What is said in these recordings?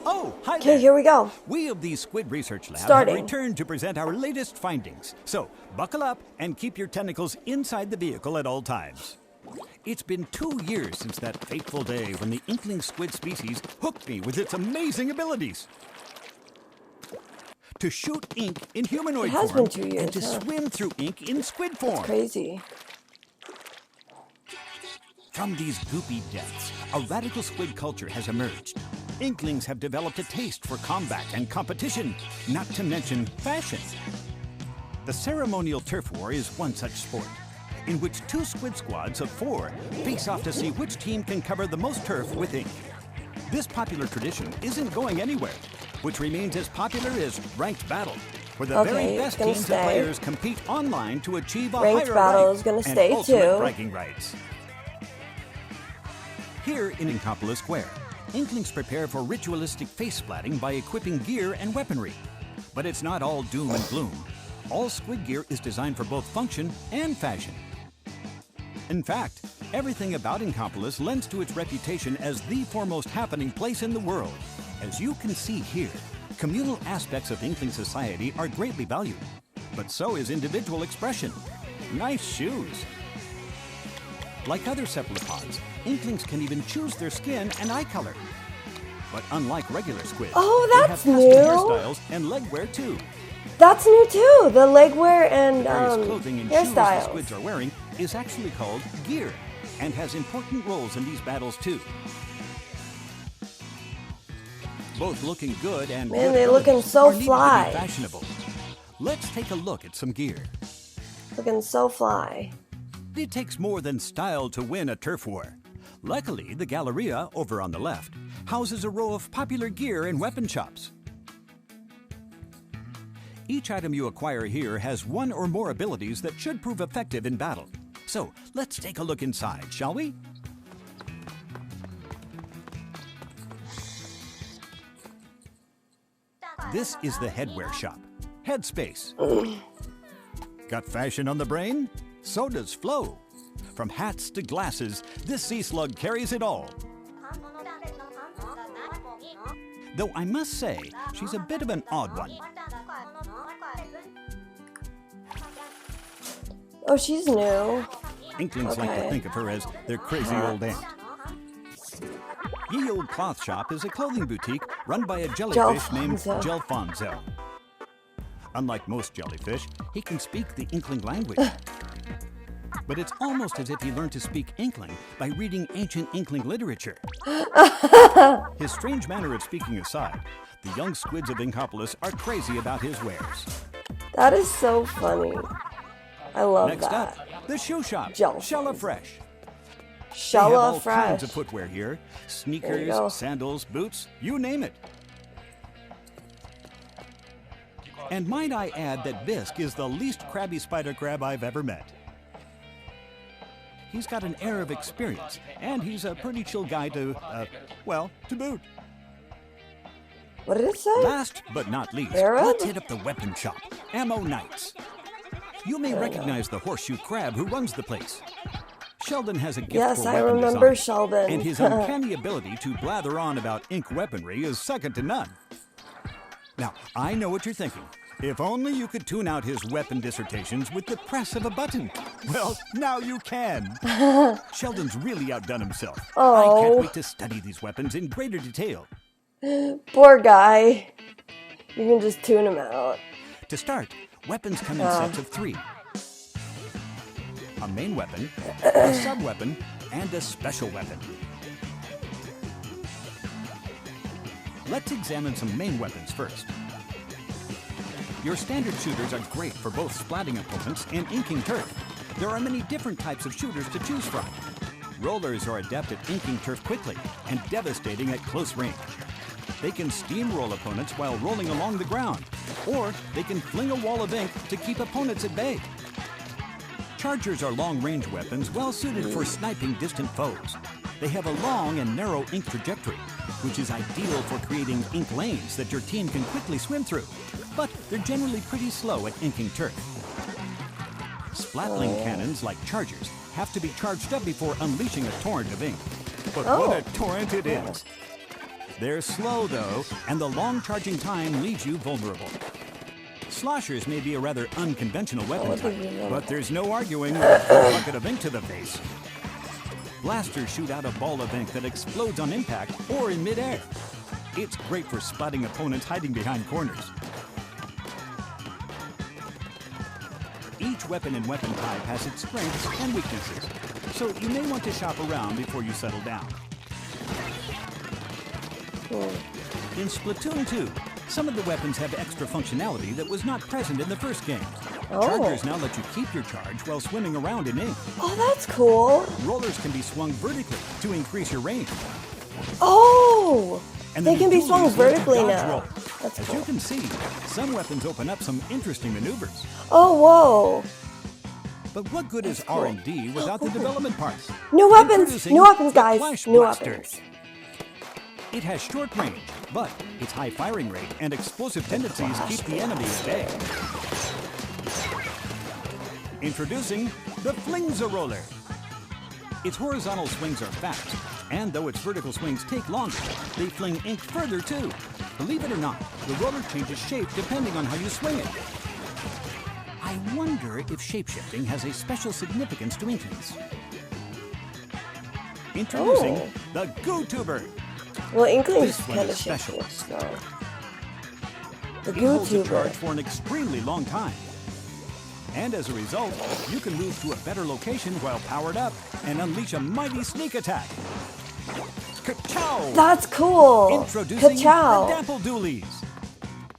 Oh, hi Okay, there. here we go. We of the Squid Research Lab Starting. have returned to present our latest findings. So, buckle up and keep your tentacles inside the vehicle at all times. It's been 2 years since that fateful day when the inkling squid species hooked me with its amazing abilities. To shoot ink in humanoid It has form been 2 years, and to huh? swim through ink in squid form. Crazy. From these goopy depths, a radical squid culture has emerged. Inklings have developed a taste for combat and competition, not to mention fashion. The ceremonial turf war is one such sport, in which 2 squid squads of 4 face off to see which team can cover the most turf with ink. This popular tradition isn't going anywhere, which remains as popular as ranked battle, where the very best teams and players compete online to achieve a Ranked higher battle rank is gonna and stay ultimate too. bragging rights. Here in Inkopolis Square, Inklings prepare for ritualistic face splatting by equipping gear and weaponry. But it's not all doom and gloom. All squid gear is designed for both function and fashion. In fact, everything about Inkopolis lends to its reputation as the foremost happening place in the world. As you can see here, communal aspects of Inkling society are greatly valued, but so is individual expression. Nice shoes. Like other cephalopods, Inklings can even choose their skin and eye color. But unlike regular squids, Oh, that's they have custom new. hairstyles and leg wear too. That's new too. The leg wear and Various clothing and shoes the hairstyles. squids are wearing is actually called gear and has important roles in these battles too. Both looking good and Man, good they abilities looking so are needed to be fly. fashionable. Let's take a look at some gear. Looking so fly. It takes more than style to win a turf war. Luckily, the Galleria, over on the left, houses a row of popular gear and weapon shops. Each item you acquire here has one or more abilities that should prove effective in battle. So, let's take a look inside, shall we? This is the headwear shop, Headspace. Got fashion on the brain? So does Flo. From hats to glasses, this sea slug carries it all. Though I must say, she's a bit of an odd one. Oh, she's new. Inklings like to Okay. think of her as their crazy old aunt. Ye Old Cloth Shop is a clothing boutique run by a jellyfish named Gelfonzo. Gelfonzo. Unlike most jellyfish, he can speak the Inkling language. But it's almost as if he learned to speak Inkling by reading ancient Inkling literature. His strange manner of speaking aside, the young squids of Inkopolis are crazy about his wares. That is so funny. I love Next that. up, the shoe shop, Gelfonzo. Shella Fresh. They have all Shella fresh. kinds of footwear here. There you Sneakers, go. sandals, boots, you name it. And might I add that Bisque is the least crabby spider crab I've ever met. He's got an air of experience, and he's a pretty chill guy to boot. What did it say? Last but not least, Arab? let's hit up the weapon shop, Ammo Knights. You may recognize the horseshoe crab who runs the place. Sheldon has a gift Yes, for I weapon remember design, Sheldon. and his uncanny ability to blather on about ink weaponry is second to none. Now, I know what you're thinking. If only you could tune out his weapon dissertations with the press of a button. Well, now you can. Sheldon's really outdone himself. I Oh. can't wait to study these weapons in greater detail. Poor guy. You can just tune him out. To start, weapons come in sets of 3. A main weapon, a sub-weapon, and a special weapon. Let's examine some main weapons first. Your standard shooters are great for both splatting opponents and inking turf. There are many different types of shooters to choose from. Rollers are adept at inking turf quickly and devastating at close range. They can steamroll opponents while rolling along the ground, or they can fling a wall of ink to keep opponents at bay. Chargers are long-range weapons well suited for sniping distant foes. They have a long and narrow ink trajectory, which is ideal for creating ink lanes that your team can quickly swim through. But they're generally pretty slow at inking turf. Splatling cannons, like chargers, have to be charged up before unleashing a torrent of ink. But what a torrent it is! They're slow, though, and the long charging time leaves you vulnerable. Sloshers may be a rather unconventional weapon type, but there's no arguing with a bucket of ink to the face. Blasters shoot out a ball of ink that explodes on impact or in midair. It's great for spotting opponents hiding behind corners. Each weapon and weapon type has its strengths and weaknesses, so you may want to shop around before you settle down. In Splatoon 2, some of the weapons have extra functionality that was not present in the first game. Chargers now let you keep your charge while swimming around in ink. Oh, that's cool. Rollers can be swung vertically to increase your range. Oh! And They can be swung vertically dodge now. roll. That's As cool. you can see, some weapons open up some interesting maneuvers. Oh, whoa. But what good is cool. R&D without the development part? New weapons! Introducing New weapons, the guys! Flash New Blaster. weapons. It has short range, but its high firing rate and explosive tendencies keep the enemy at bay. Introducing the Flings-a-Roller. Its horizontal swings are fast, and though its vertical swings take longer, they fling ink further too. Believe it or not, the roller changes shape depending on how you swing it. I wonder if shapeshifting has a special significance to inklings. Introducing the GooTuber. Well, Inkling's This one kind is of special. shaped, so. The It holds a GooTuber. charge for an extremely long time. And as a result, you can move to a better location while powered up and unleash a mighty sneak attack. Ka-chow! That's cool. Introducing Ka-chow. the Dapple Dualies.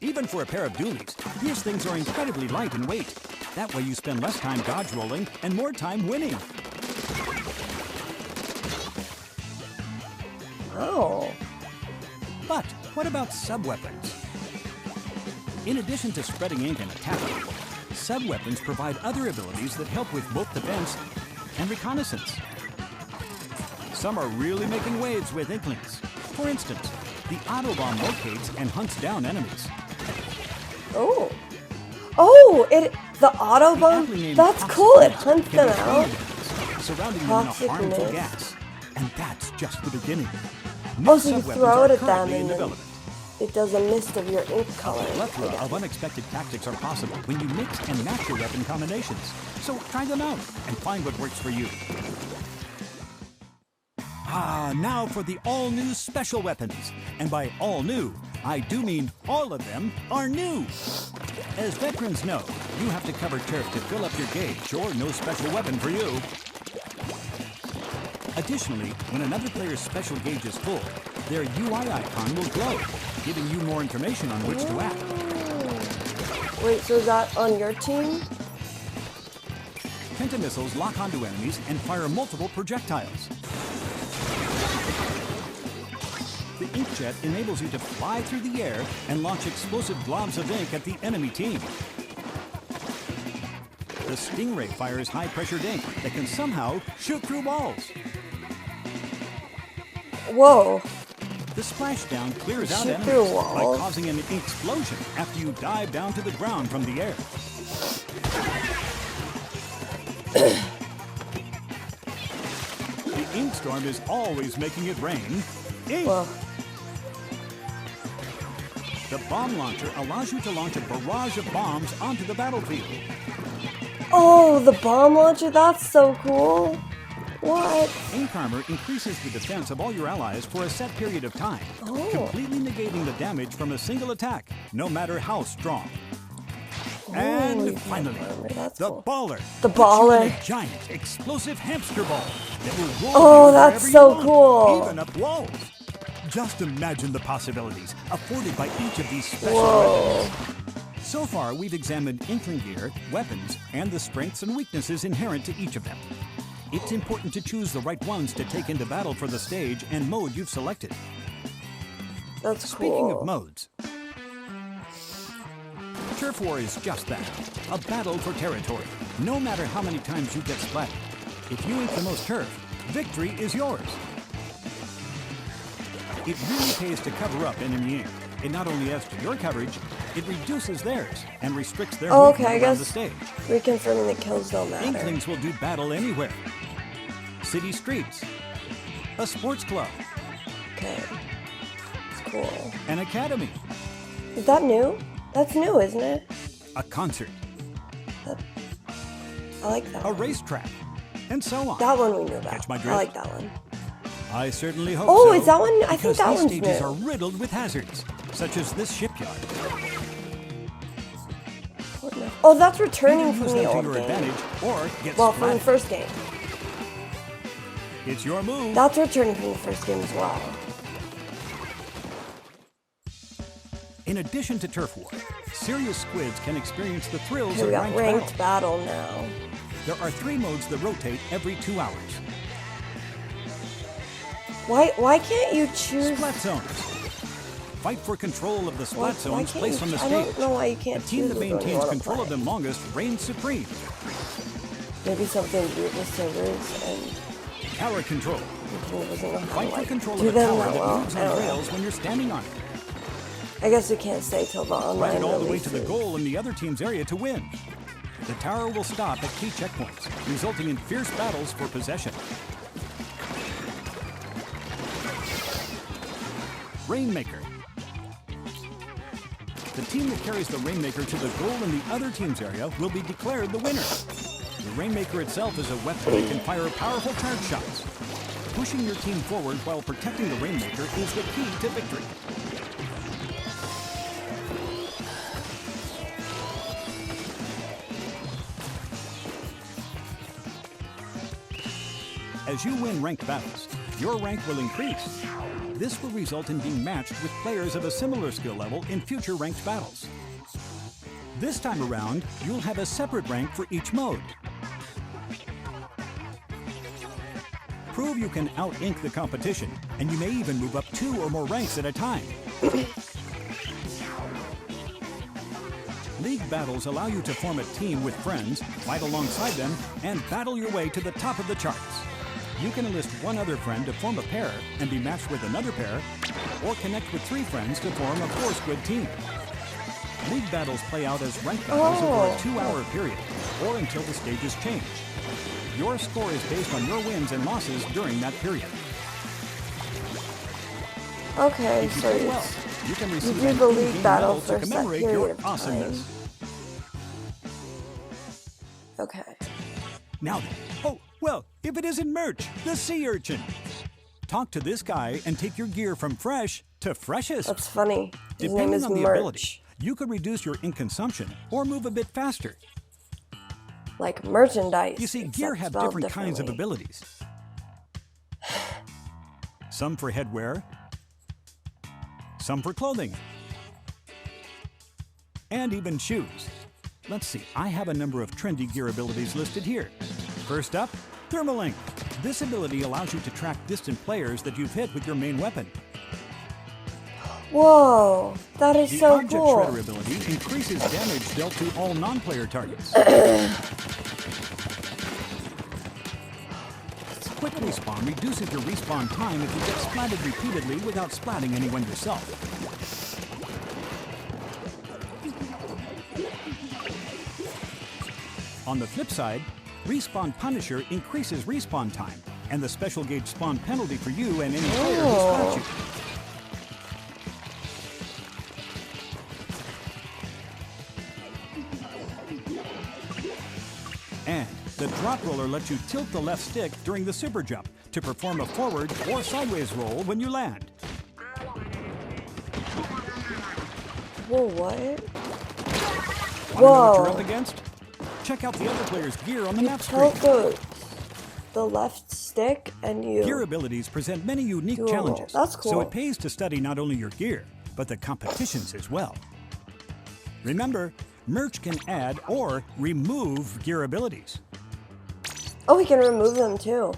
Even for a pair of dualies, these things are incredibly light in weight. That way you spend less time dodge rolling and more time winning. Oh. But what about sub-weapons? In addition to spreading ink and attacking, sub-weapons provide other abilities that help with both defense and reconnaissance. Some are really making waves with Inklings. For instance, the Autobomb locates and hunts down enemies. Oh. Oh, the The Autobomb? aptly named That's Toxic cool. It Net hunts can them be out. enemies, surrounding them in a Toxic harmful Net. gas. And that's just the beginning. Oh, New so you sub-weapons throw are it at them currently in and then development. it does a mist of your ink color. A plethora of unexpected tactics are possible when you mix and match your weapon combinations. So try them out and find what works for you. Now for the all-new special weapons. And by all new, I do mean all of them are new. As veterans know, you have to cover turf to fill up your gauge or no special weapon for you. Additionally, when another player's special gauge is full, their UI icon will glow, giving you more information on which to act. Wait, so is that on your team? Pentamissiles lock onto enemies and fire multiple projectiles. The inkjet enables you to fly through the air and launch explosive globs of ink at the enemy team. The Stingray fires high-pressured ink that can somehow shoot through walls. Whoa. The splashdown clears out Shoot enemies through by walls? causing an explosion after you dive down to the ground from the air. The ink storm is always making it rain ink. Whoa. The bomb launcher allows you to launch a barrage of bombs onto the battlefield. Oh, the bomb launcher? That's so cool. What? Ink armor increases the defense of all your allies for a set period of time, completely negating the damage from a single attack, no matter how strong. And Holy finally, armor, that's the cool. baller. The puts you baller. in a giant, explosive hamster ball that will roll Oh, you that's wherever so you want, cool. even up walls. Just imagine the possibilities afforded by each of these special Whoa. weapons. So far, we've examined Inkling gear, weapons, and the strengths and weaknesses inherent to each of them. It's important to choose the right ones to take into battle for the stage and mode you've selected. That's Speaking cool. of modes, Turf War is just that, a battle for territory. No matter how many times you get splatted, if you ink the most turf, victory is yours. It really pays to cover up enemy ink. It not only adds to your coverage, it reduces theirs and restricts their Oh, movement okay, I around guess the stage. reconfirming the kills don't matter. Inklings will do battle anywhere. City streets, a sports club, Okay. cool. An academy. Is that new? That's new, isn't it? A concert. I like that. A racetrack. And so on. That one we knew about. Catch my drift? I like that one. I certainly hope Oh, so. is that one? I think that these one's stages new. are riddled with hazards, such as this shipyard. Oh, that's Either returning use from them the to old your game. advantage or get Well, from the splatted. first game. It's your move. That's returning from the first game as well. In addition to turf war, serious squids can experience the thrills Okay, of we got ranked battle. ranked battle now. There are 3 modes that rotate every 2 hours. Why can't you choose? Splat zones. Fight for control of the splat Why zones can't placed you, on the I stage. don't know why you can't The team choose that which one you maintains wanna control of play. them longest reigns supreme. Maybe something to do with the servers and Tower control. the team doesn't know how Fight to for like control do of a them tower that that well. moves I on don't know. rails when you're standing on it. I guess we can't stay till the Ride online it all the way to the releases. goal in the other team's area to win. The tower will stop at key checkpoints, resulting in fierce battles for possession. Rainmaker. The team that carries the Rainmaker to the goal in the other team's area will be declared the winner. The Rainmaker itself is a weapon that can fire powerful charge shots. Pushing your team forward while protecting the Rainmaker is the key to victory. As you win ranked battles, your rank will increase. This will result in being matched with players of a similar skill level in future ranked battles. This time around, you'll have a separate rank for each mode. Prove you can out-ink the competition, and you may even move up 2 or more ranks at a time. League battles allow you to form a team with friends, fight alongside them, and battle your way to the top of the charts. You can enlist one other friend to form a pair and be matched with another pair, or connect with 3 friends to form a 4-squid team. League battles play out as ranked battles over a 2-hour period, or until the stages change. Your score is based on your wins and losses during that period. Okay, If you so play well, it's, you can you receive do an the in-game league battle medal to for a set commemorate period your of time. awesomeness. Okay. Now then, oh, well, if it isn't Merch, the sea urchin. Talk to this guy and take your gear from fresh to freshest. That's funny. His name Depending is on the ability, Merch. you could reduce your ink consumption or move a bit faster. Like merchandise. You see, gear except have spelled different kinds of differently. abilities. Some for headwear, some for clothing, and even shoes. Let's see, I have a number of trendy gear abilities listed here. First up, Thermalink. This ability allows you to track distant players that you've hit with your main weapon. Whoa, that is The so Object cool. Shredder ability increases damage dealt to all non-player targets. Quick respawn reduces your respawn time if you get splatted repeatedly without splatting anyone yourself. On the flip side, Respawn Punisher increases respawn time and the special gauge spawn penalty for you and any player who splats you. And the drop roller lets you tilt the left stick during the super jump to perform a forward or sideways roll when you land. Whoa, what? Want to know what Whoa. you're up against? Check out the other player's gear on the You map screen. tilt the left stick and you... Gear abilities present many unique Do a roll. challenges. That's cool. So it pays to study not only your gear, but the competitions as well. Remember, Merch can add or remove gear abilities. Oh, we can remove them too.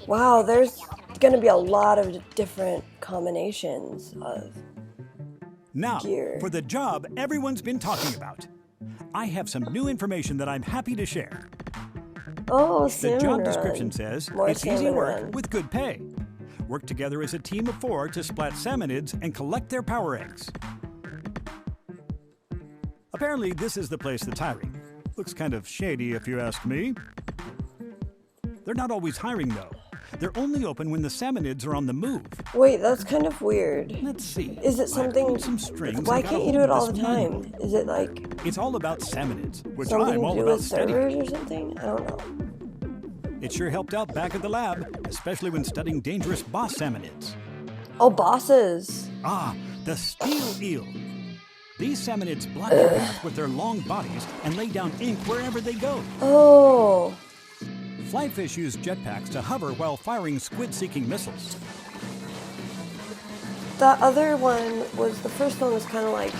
Wow, there's going to be a lot of different combinations of... Now, Gear. for the job everyone's been talking about. I have some new information that I'm happy to share. Oh, The Salmon job Run. description says More it's easy Salmon work Run. with good pay. Work together as a team of 4 to splat salmonids and collect their power eggs. Apparently, this is the place that's hiring. Looks kind of shady if you ask me. They're not always hiring though. They're only open when the salmonids are on the move. Wait, that's kind of weird. Let's see. Is it something... Some strings. Why can't you do it all the time? Is it like... It's all about salmonids, which something I'm to all do about with studying. servers or something? I don't know. It sure helped out back at the lab, especially when studying dangerous boss salmonids. Oh, bosses. Ah, the steel eel. These salmonids block your path with their long bodies and lay down ink wherever they go. Oh. Flyfish use jetpacks to hover while firing squid-seeking missiles. That other one was, the first one was kind of like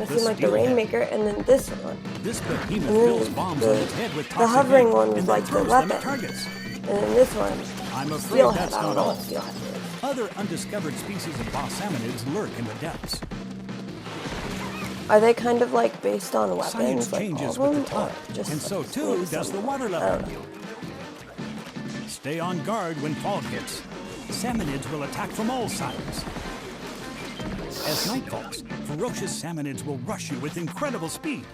seemed like the Rainmaker, and then this one. This behemoth fills bombs on its head with toxic the hovering ink one was and like then the throws them weapon. at targets. And then this one, I'm afraid steelhead. that's I don't not know all. what steelhead is. Other undiscovered species of boss salmonids lurk in the depths. Are they kind of like based on weapons? Science like changes all of with the them, tide, or just and so like too does the water level. I don't know. Stay on guard when fog hits. Salmonids will attack from all sides. As night falls, ferocious salmonids will rush you with incredible speed.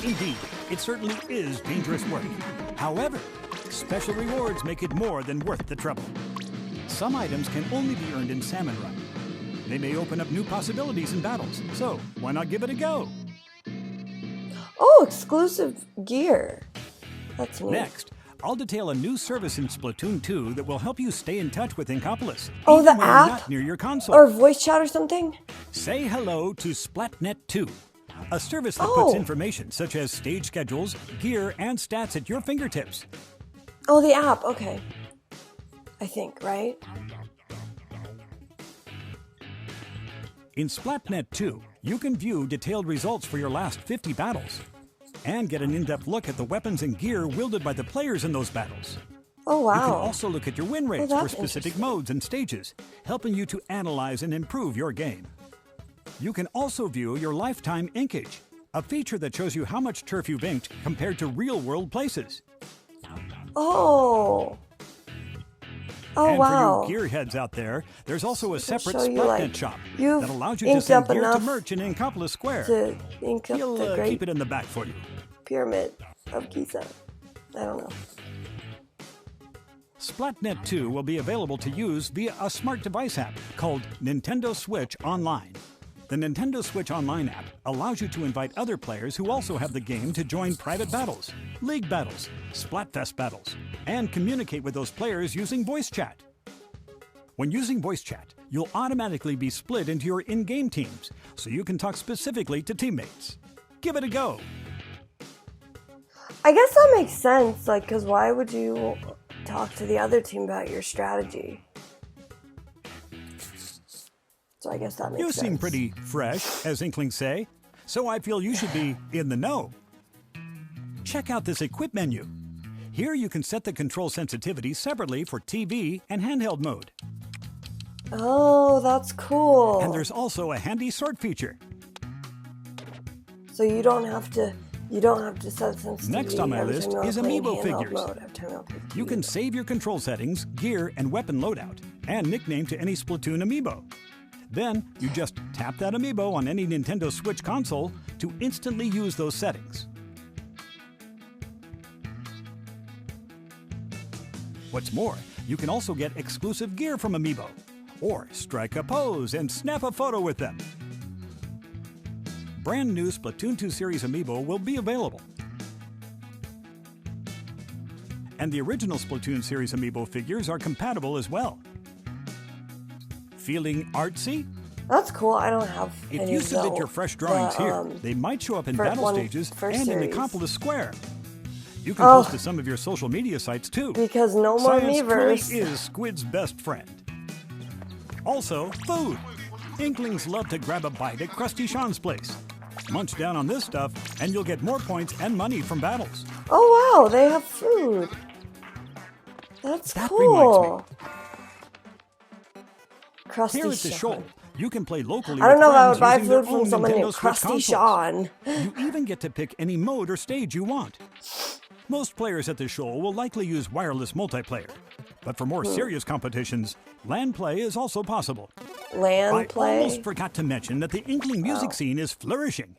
Indeed, it certainly is dangerous work. However, special rewards make it more than worth the trouble. Some items can only be earned in Salmon Run. They may open up new possibilities in battles, so why not give it a go? Oh, exclusive gear. That's neat. Next, I'll detail a new service in Splatoon 2 that will help you stay in touch with Inkopolis. Oh, even the when you're app? not near your console. Or voice chat or something? Say hello to SplatNet 2, a service that Oh. puts information such as stage schedules, gear, and stats at your fingertips. Oh, the app. Okay. I think, right? In SplatNet 2, you can view detailed results for your last 50 battles and get an in-depth look at the weapons and gear wielded by the players in those battles. Oh, wow. You can also look at your win rates for that's specific interesting. modes and stages, helping you to analyze and improve your game. You can also view your lifetime inkage, a feature that shows you how much turf you've inked compared to real-world places. Oh. Oh, And wow. for you gearheads out there, there's also a separate show you, SplatNet like, shop you've that allows you to inked send up gear to enough merch in Inkopolis Square. To ink up He'll the Great keep it in the back for you. Pyramid of Giza. I don't know. SplatNet 2 will be available to use via a smart device app called Nintendo Switch Online. The Nintendo Switch Online app allows you to invite other players who also have the game to join private battles, league battles, Splatfest battles, and communicate with those players using voice chat. When using voice chat, you'll automatically be split into your in-game teams, so you can talk specifically to teammates. Give it a go. I guess that makes sense, like, because why would you talk to the other team about your strategy? So I guess that makes sense. You seem pretty fresh, as Inklings say, so I feel you should be in the know. Check out this equip menu. Here you can set the control sensitivity separately for TV and handheld mode. Oh, that's cool. And there's also a handy sort feature. So you don't have to set sensitivity. Next on my every list time you're is playing Amiibo handheld figures. mode, every time you're playing You can save your control settings, gear, and weapon loadout, and nickname to any Splatoon Amiibo. Then, you just tap that Amiibo on any Nintendo Switch console to instantly use those settings. What's more, you can also get exclusive gear from Amiibo, or strike a pose and snap a photo with them. Brand new Splatoon 2 Series Amiibo will be available. And the original Splatoon Series Amiibo figures are compatible as well. Feeling artsy? That's cool. I don't have If any you of submit the- your fresh drawings the, here, they might show up in first battle one- stages first and in series. Inkopolis Square. You can Oh. post to some of your social media sites too. Because no more Science truly Miiverse. is Squid's best friend. Also, food. Inklings love to grab a bite at Krusty Sean's place. Munch down on this stuff, and you'll get more points and money from battles. Oh wow, they have food. That's That cool. Krusty Here at the Sean. show, you can play locally I don't with know if I would friends buy using their food from own someone Nintendo named Switch Krusty consoles. Sean. You even get to pick any mode or stage you want. Most players at the show will likely use wireless multiplayer. But for more serious competitions, LAN play is also possible. LAN I play. almost forgot to mention that the Inkling music scene is flourishing.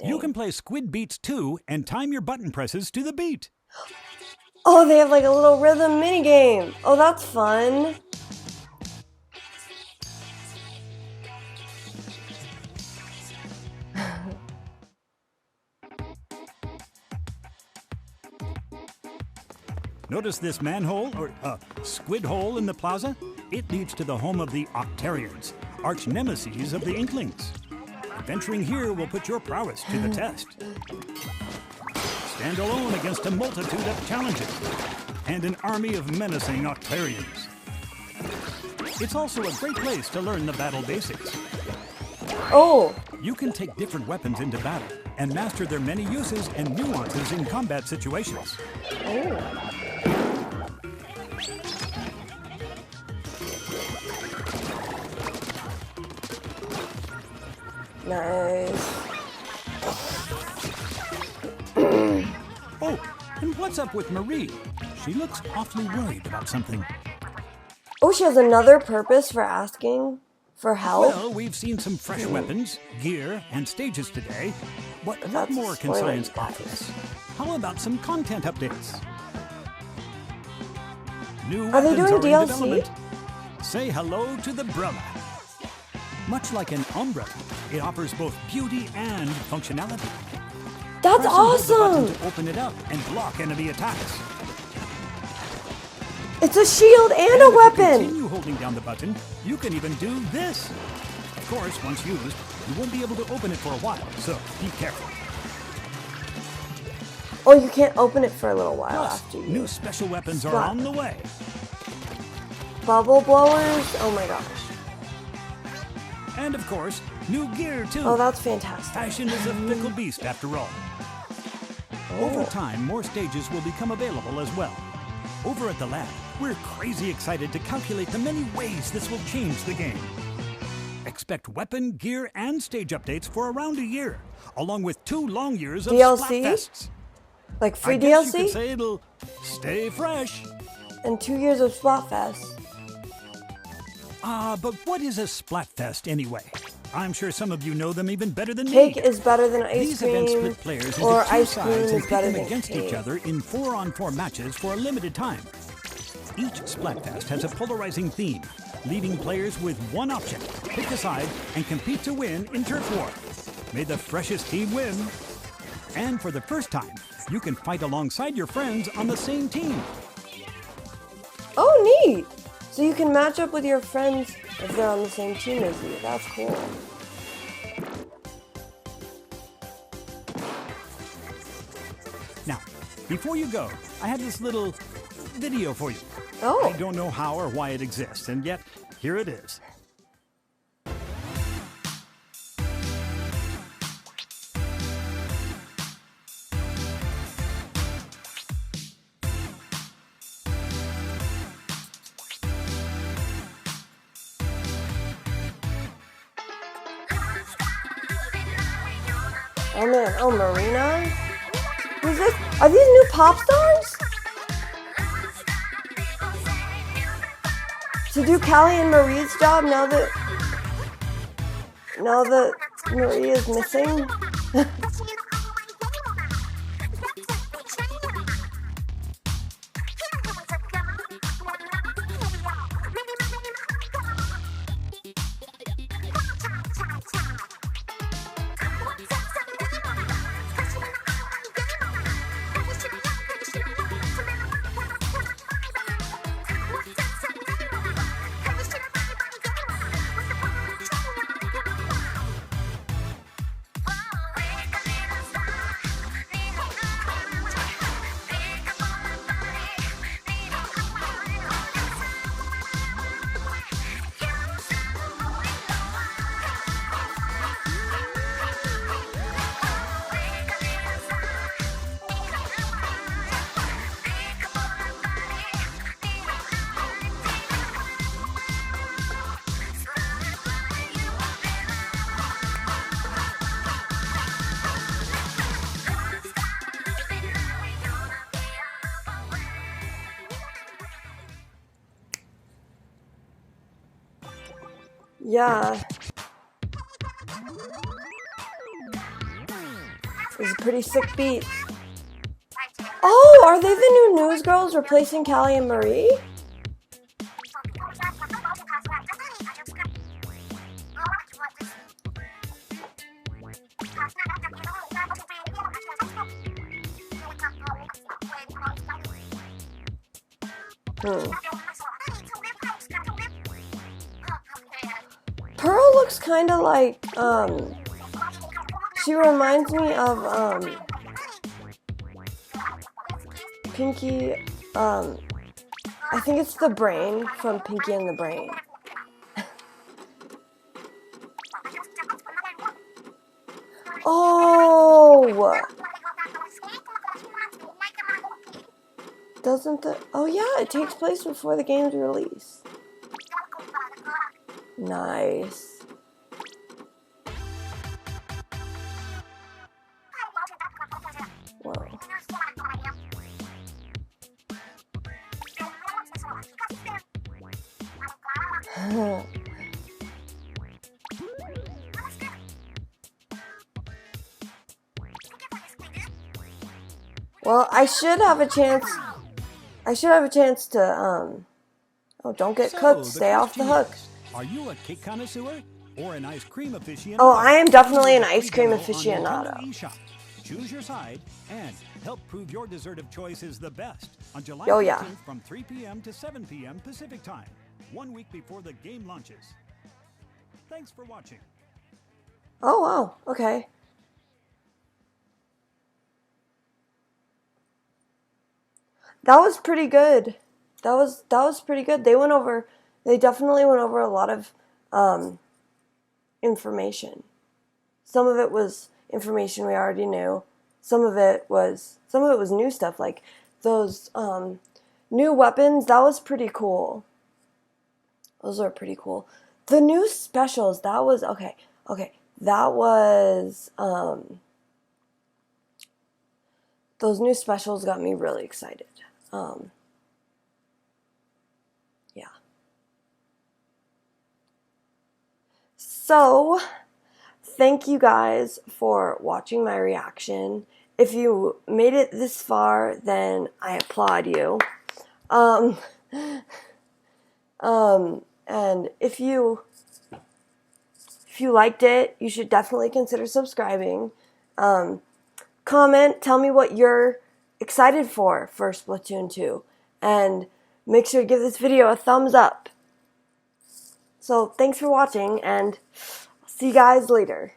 You can play Squid Beats 2 and time your button presses to the beat. Oh, they have like a little rhythm mini game. Oh, that's fun. Notice this manhole, or squid hole in the plaza? It leads to the home of the Octarians, arch nemeses of the Inklings. Adventuring here will put your prowess to the test. Stand alone against a multitude of challenges and an army of menacing Octarians. It's also a great place to learn the battle basics. Oh! You can take different weapons into battle and master their many uses and nuances in combat situations. Oh. Nice. Oh, and what's up with Marie? She looks awfully worried about something. Oh, she has another purpose for asking for help? Well, we've seen some fresh weapons, gear, and stages today. But what That's more can spoiling science offer us? How about some content updates? New Are they weapons doing are in DLC? development. Say hello to the Brella. Much like an umbrella, it offers both beauty and functionality. That's Press and hold the awesome! button to open it up and block enemy attacks. It's a shield and a If you weapon! continue holding down the button, you can even do this. Of course, once used, you won't be able to open it for a while, so be careful. Oh, you can't open it for a little while Plus, after you. new special weapons are Splat. on the way. Bubble blowers? Oh my gosh. And of course, new gear too. Oh, that's fantastic. Fashion is a fickle beast after all. Over time, more stages will become available as well. Over at the lab, we're crazy excited to calculate the many ways this will change the game. Expect weapon, gear, and stage updates for around a year, along with 2 long years of DLC? Splatfests. Like free I guess DLC? you could say it'll stay fresh. And 2 years of Splatfest. But what is a Splatfest anyway? I'm sure some of you know them even better than Cake me. is better than ice These events cream. split players into Or 2 ice cream sides and is pit better them than against cake. each other in 4-on-4 matches for a limited time. Each Splatfest has a polarizing theme, leaving players with one option: pick a side and compete to win in turf war. May the freshest team win. And for the first time, you can fight alongside your friends on the same team. Oh, neat! So you can match up with your friends if they're on the same team as you. That's cool. Now, before you go, I have this little video for you. Oh. I don't know how or why it exists, and yet, here it is. Oh man, oh Marina? Who's this? Are these new pop stars? To do Callie and Marie's job now that Marie is missing? Yeah. pretty sick beats. Oh, are they the new news girls replacing Callie and Marie? Pearl looks kind of like, she reminds me of, Pinky, I think it's the Brain from Pinky and the Brain. Oh! Doesn't the... Oh yeah, it takes place before the game's release. Nice. Whoa. Well, I should have a chance to, oh, don't get cooked. Stay off the hook. Are you a cake connoisseur or an ice cream aficionado? Oh, I am definitely an ice cream aficionado. Choose your side and help prove your dessert of choice is the best on July 15th from 3 p.m. to 7 p.m. Pacific Time, 1 week before the game launches. Thanks for watching. Oh, wow. Okay. That was pretty good. That was pretty good. They definitely went over a lot of information. Some of it was information we already knew. Some of it was new stuff, like those new weapons. That was pretty cool. Those are pretty cool. The new specials, that was okay. That was those new specials got me really excited. Yeah. So, thank you guys for watching my reaction. If you made it this far, then I applaud you. And if you liked it, you should definitely consider subscribing. Comment, tell me what you're excited for Splatoon 2, and make sure to give this video a thumbs up. So thanks for watching, and I'll see you guys later.